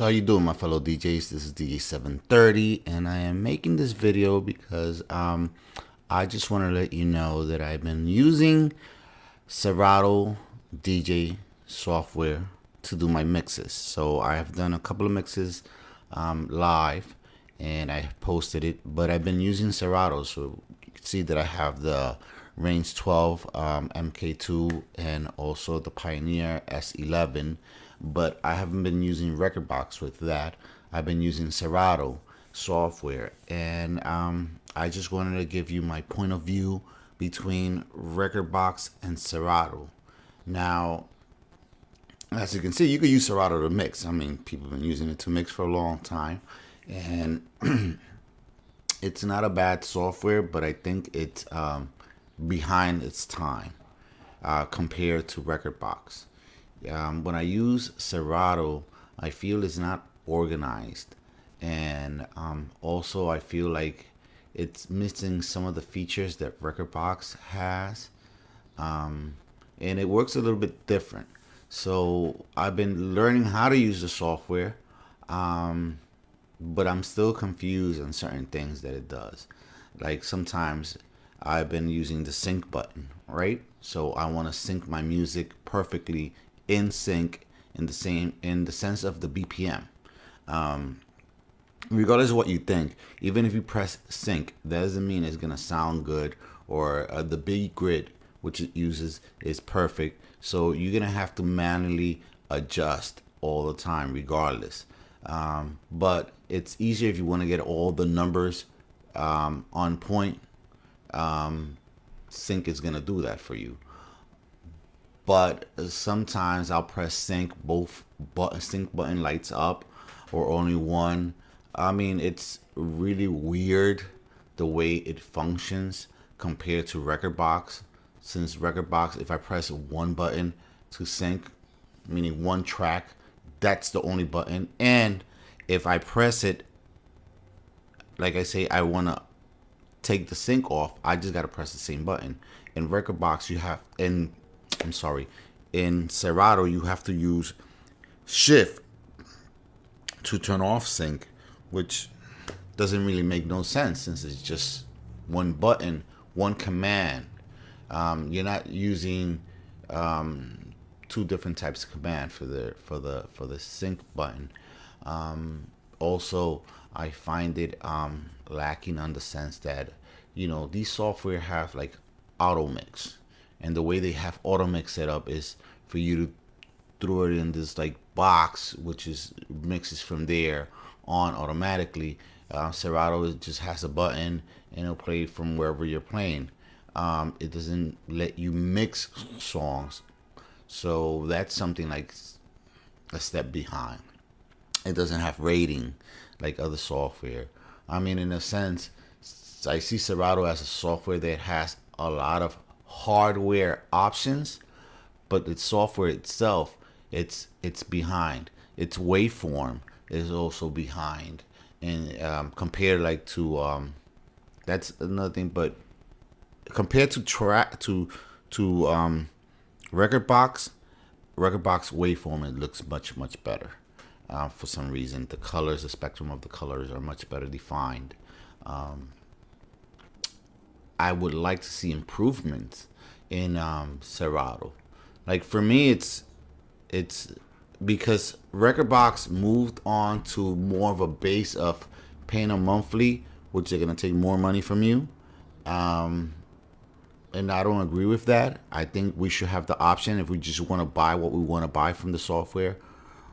So how you doing, my fellow DJs? This is DJ 730, and I am making this video because I just want to let you know that I've been using Serato DJ software to do my mixes. So I have done a couple of mixes live, and I have posted it, but I've been using Serato, so you can see that I have the Range 12 MK2 and also the Pioneer S11, but I haven't been using Rekordbox with that. I've been using Serato software, and I just wanted to give you my point of view between Rekordbox and Serato. Now, as you can see, you could use Serato to mix. I mean, people have been using it to mix for a long time, and it's not a bad software, but I think it's behind its time compared to Rekordbox. When I use Serato, I feel it's not organized, and also I feel like it's missing some of the features that Rekordbox has, and it works a little bit different. So I've been learning how to use the software, but I'm still confused on certain things that it does. Like sometimes I've been using the sync button, right? So I want to sync my music perfectly in sync in the sense of the BPM. Regardless of what you think, even if you press sync, that doesn't mean it's gonna sound good, or the beat grid which it uses is perfect. So you're gonna have to manually adjust all the time, regardless. But it's easier if you want to get all the numbers on point. Sync is gonna do that for you. But sometimes I'll press sync, both sync button lights up, or only one. I mean, it's really weird the way it functions compared to Rekordbox. Since Rekordbox, if I press one button to sync, meaning one track, that's the only button. And if I press it, like I say, I want to take the sync off, I just got to press the same button. In Rekordbox, in Serato, you have to use shift to turn off sync, which doesn't really make no sense since it's just one button, one command. You're not using two different types of command for the sync button. Also, I find it lacking on the sense that these software have like auto mix, and the way they have auto mix set up is for you to throw it in this like box, which is mixes from there on automatically. Serato just has a button and it'll play from wherever you're playing. It doesn't let you mix songs, so that's something like a step behind. It doesn't have rating like other software. I mean, in a sense, I see Serato as a software that has a lot of hardware options, but its software itself, it's behind. Its waveform is also behind, and compared like to that's another thing. But compared to Rekordbox, waveform, it looks much better. For some reason, the colors, the spectrum of the colors are much better defined. I would like to see improvements in Serato. Like for me, it's because Rekordbox moved on to more of a base of paying a monthly, which they're gonna take more money from you. And I don't agree with that. I think we should have the option if we just want to buy what we want to buy from the software,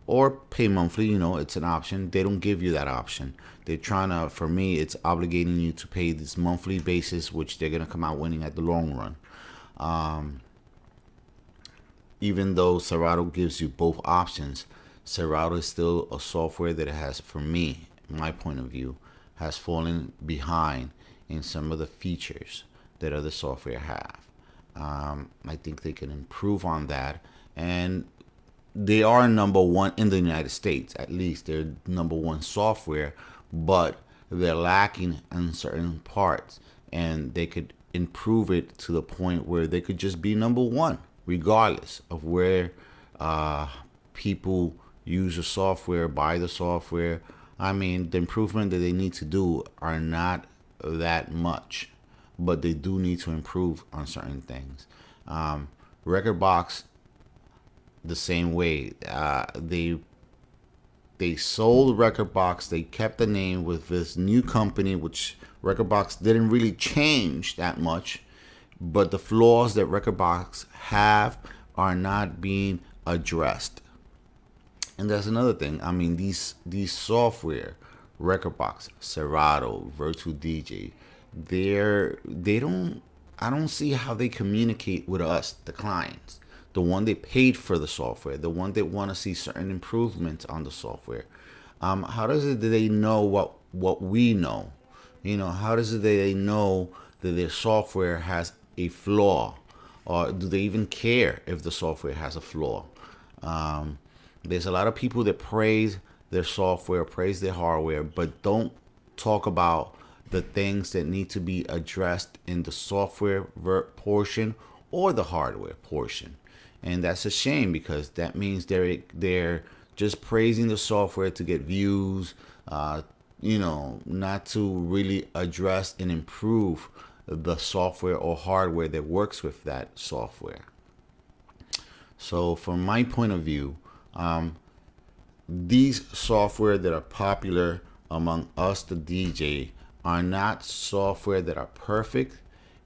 or pay monthly. It's an option. They don't give you that option. They're trying to, for me, it's obligating you to pay this monthly basis, which they're gonna come out winning at the long run. Even though Serato gives you both options, Serato is still a software that has, for me, my point of view, has fallen behind in some of the features that other software have. I think they can improve on that, and they are number one in the United States. At least they're number one software, but they're lacking in certain parts, and they could improve it to the point where they could just be number one, regardless of where people use the software, buy the software. I mean, the improvement that they need to do are not that much, but they do need to improve on certain things. Rekordbox, the same way. They sold Rekordbox. They kept the name with this new company, which Rekordbox didn't really change that much, but the flaws that Rekordbox have are not being addressed. And that's another thing. I mean, these software, Rekordbox, Serato, Virtual DJ, they don't. I don't see how they communicate with us, the clients, the one that paid for the software, the one that want to see certain improvements on the software. How does it do they know what we know? You know, how does it they know that their software has a flaw, or do they even care if the software has a flaw? There's a lot of people that praise their software, praise their hardware, but don't talk about the things that need to be addressed in the software portion or the hardware portion. And that's a shame, because that means they're just praising the software to get views, not to really address and improve the software or hardware that works with that software. So from my point of view, these software that are popular among us, the DJ, are not software that are perfect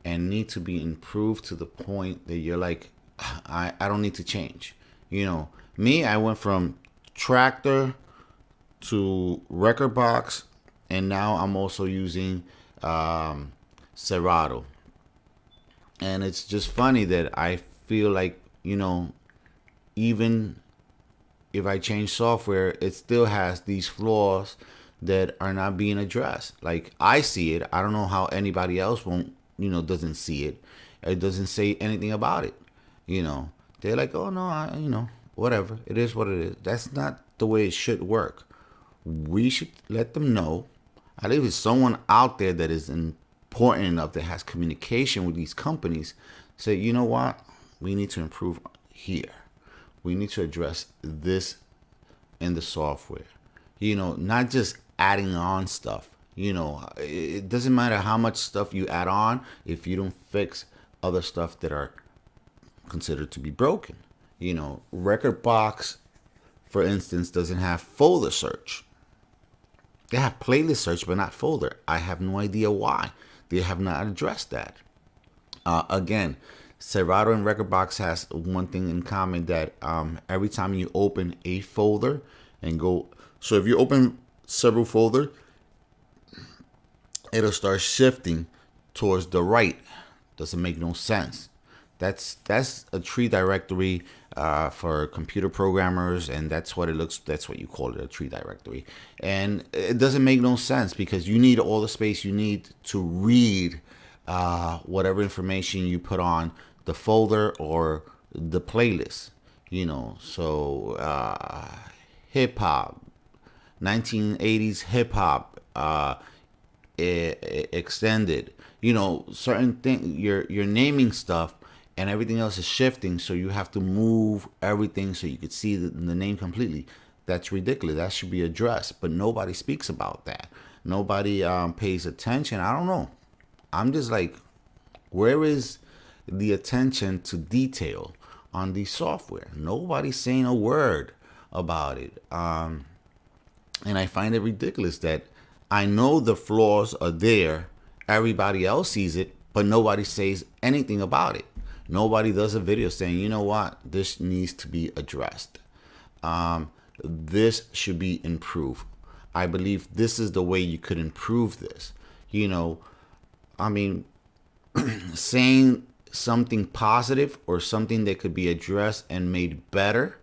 and need to be improved to the point that you're like, I don't need to change. Me, I went from Traktor to Rekordbox, and now I'm also using Serato. And it's just funny that I feel like, even if I change software, it still has these flaws that are not being addressed. Like, I see it. I don't know how anybody else doesn't see it. It doesn't say anything about it. They're like, oh no, whatever. It is what it is. That's not the way it should work. We should let them know. I believe it's someone out there that is important enough, that has communication with these companies, say, you know what? We need to improve here. We need to address this in the software. Not just adding on stuff. It doesn't matter how much stuff you add on if you don't fix other stuff that are considered to be broken. Rekordbox, for instance, doesn't have folder search. They have playlist search, but not folder. I have no idea why. They have not addressed that. Again, Serato and Rekordbox has one thing in common, that every time you open a folder and go, so if you open several folders, it'll start shifting towards the right. Doesn't make no sense. That's a tree directory for computer programmers, and that's what it looks. That's what you call it, a tree directory. And it doesn't make no sense, because you need all the space you need to read whatever information you put on the folder or the playlist. So hip hop, 1980s hip hop, extended. Certain things. You're naming stuff, and everything else is shifting, so you have to move everything so you could see the name completely. That's ridiculous. That should be addressed, but nobody speaks about that. Nobody pays attention. I don't know. I'm just like, where is the attention to detail on the software? Nobody's saying a word about it. And I find it ridiculous that I know the flaws are there. Everybody else sees it, but nobody says anything about it. Nobody does a video saying, you know what, this needs to be addressed. This should be improved. I believe this is the way you could improve this. Saying something positive or something that could be addressed and made better,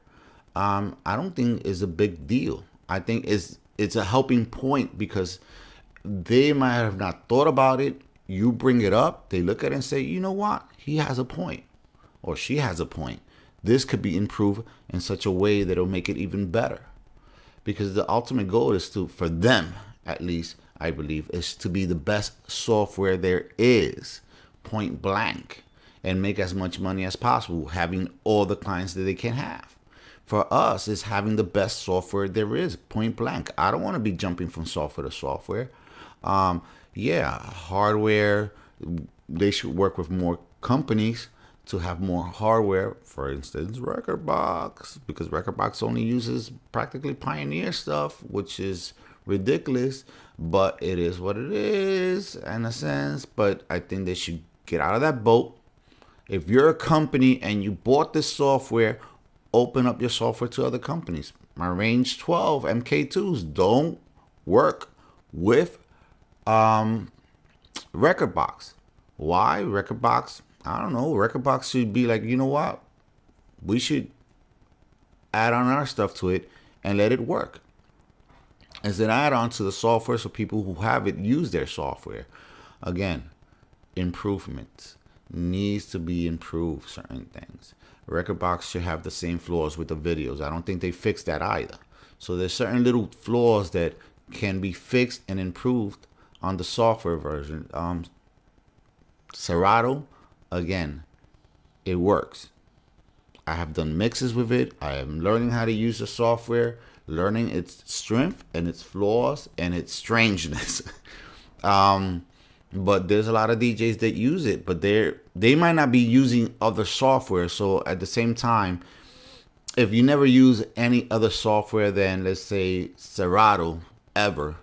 I don't think is a big deal. I think it's a helping point, because they might have not thought about it. You bring it up, they look at it and say, you know what, he has a point, or she has a point. This could be improved in such a way that it'll make it even better. Because the ultimate goal is for them, at least, I believe, is to be the best software there is, point blank, and make as much money as possible, having all the clients that they can have. for us is having the best software there is, point blank. I don't want to be jumping from software to software. Yeah, hardware, they should work with more companies to have more hardware. For instance, Rekordbox, because Rekordbox only uses practically Pioneer stuff, which is ridiculous, but it is what it is in a sense. But I think they should get out of that boat. If you're a company and you bought this software, open up your software to other companies. My Range 12 MK2s don't work with Rekordbox. Why? Rekordbox, I don't know. Rekordbox should be like, you know what? We should add on our stuff to it and let it work. As an add-on to the software so people who have it use their software. Again, improvements. Needs to be improved, certain things. Rekordbox should have the same flaws with the videos. I don't think they fixed that either. So there's certain little flaws that can be fixed and improved on the software version. Serato, again, it works. I have done mixes with it. I am learning how to use the software, learning its strength and its flaws and its strangeness. But there's a lot of DJs that use it, but they might not be using other software. So at the same time, if you never use any other software than, let's say, Serato ever,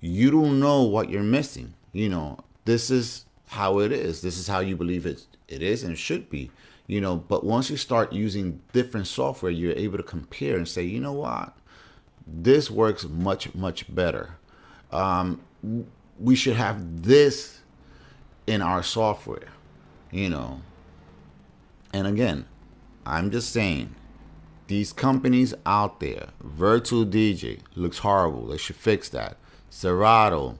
you don't know what you're missing. You know, this is how it is. This is how you believe it is and should be. You know, but once you start using different software, you're able to compare and say, you know what, this works much, much better. We should have this in our software, you know. And again, I'm just saying, these companies out there, Virtual DJ looks horrible. They should fix that. Serato,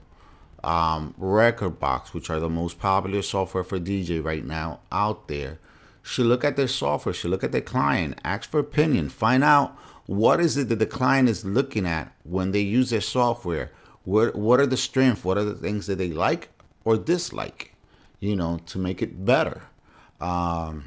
Rekordbox, which are the most popular software for DJ right now out there, should look at their software, should look at their client, ask for opinion, find out what is it that the client is looking at when they use their software. What are the strengths? What are the things that they like or dislike, you know, to make it better. Again,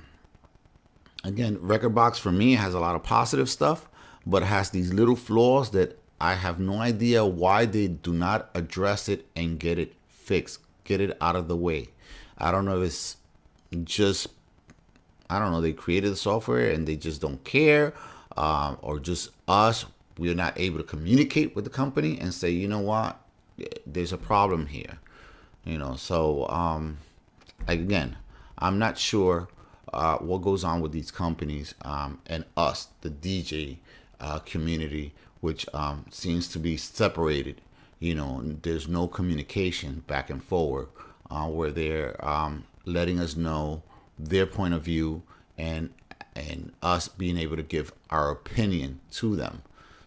Rekordbox for me has a lot of positive stuff, but it has these little flaws that I have no idea why they do not address it and get it fixed, get it out of the way. I don't know if it's just, I don't know, they created the software and they just don't care, or just us, we're not able to communicate with the company and say, you know what, there's a problem here. You know, so again, I'm not sure what goes on with these companies and us, the DJ community, which seems to be separated. You know, there's no communication back and forward where they're letting us know their point of view and us being able to give our opinion to them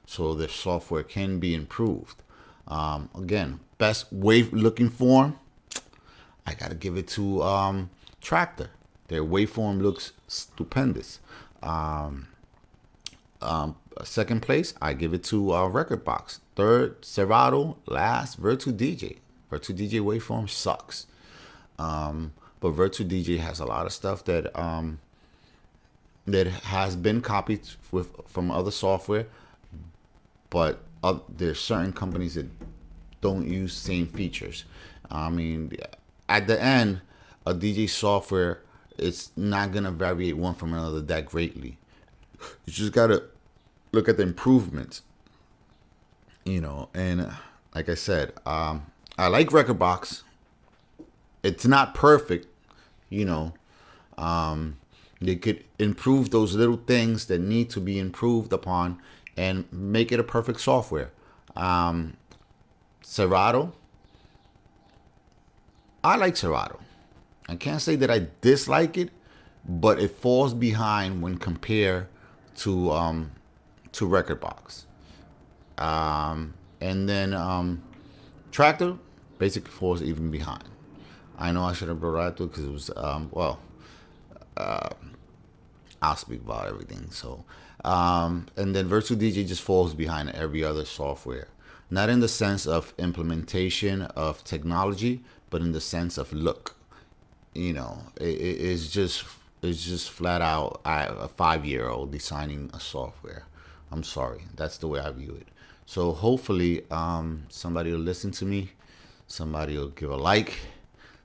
so the software can be improved. Again, best wave looking form, I gotta give it to Traktor. Their waveform looks stupendous. Second place, I give it to Rekordbox. Third, Serato. Last, Virtual DJ. Virtual DJ waveform sucks. But Virtual DJ has a lot of stuff that that has been copied from other software, but there's certain companies that don't use same features. I mean, at the end, a DJ software, it's not gonna variate one from another that greatly. You just gotta look at the improvements, you know. And like I said, I like Rekordbox. It's not perfect, you know. They could improve those little things that need to be improved upon and make it a perfect software. Serato, I like Serato. I can't say that I dislike it, but it falls behind when compared to Rekordbox. And then Traktor basically falls even behind. I know I should have brought that to because it was I'll speak about everything. So and then Virtual DJ just falls behind every other software. Not in the sense of implementation of technology, but in the sense of look. You know, it's just is just flat out a 5-year-old designing a software. I'm sorry, that's the way I view it. So hopefully somebody will listen to me, somebody will give a like,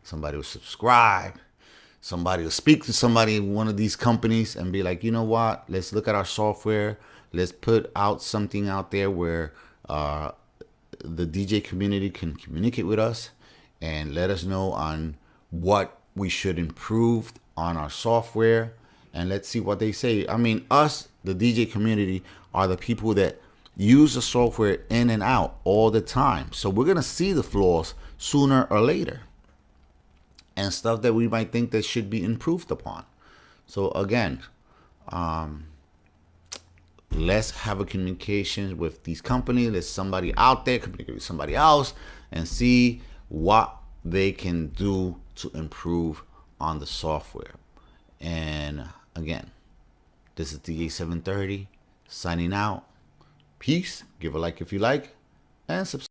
somebody will subscribe, somebody will speak to somebody in one of these companies and be like, you know what, let's look at our software, let's put out something out there where the DJ community can communicate with us and let us know on what we should improve on our software, and let's see what they say. I mean, us, the DJ community, are the people that use the software in and out all the time. So we're going to see the flaws sooner or later and stuff that we might think that should be improved upon. So again, let's have a communication with these companies. Let's somebody out there communicate with somebody else and see what they can do to improve on the software. And again, this is DA730 signing out. Peace. Give a like if you like, and subscribe.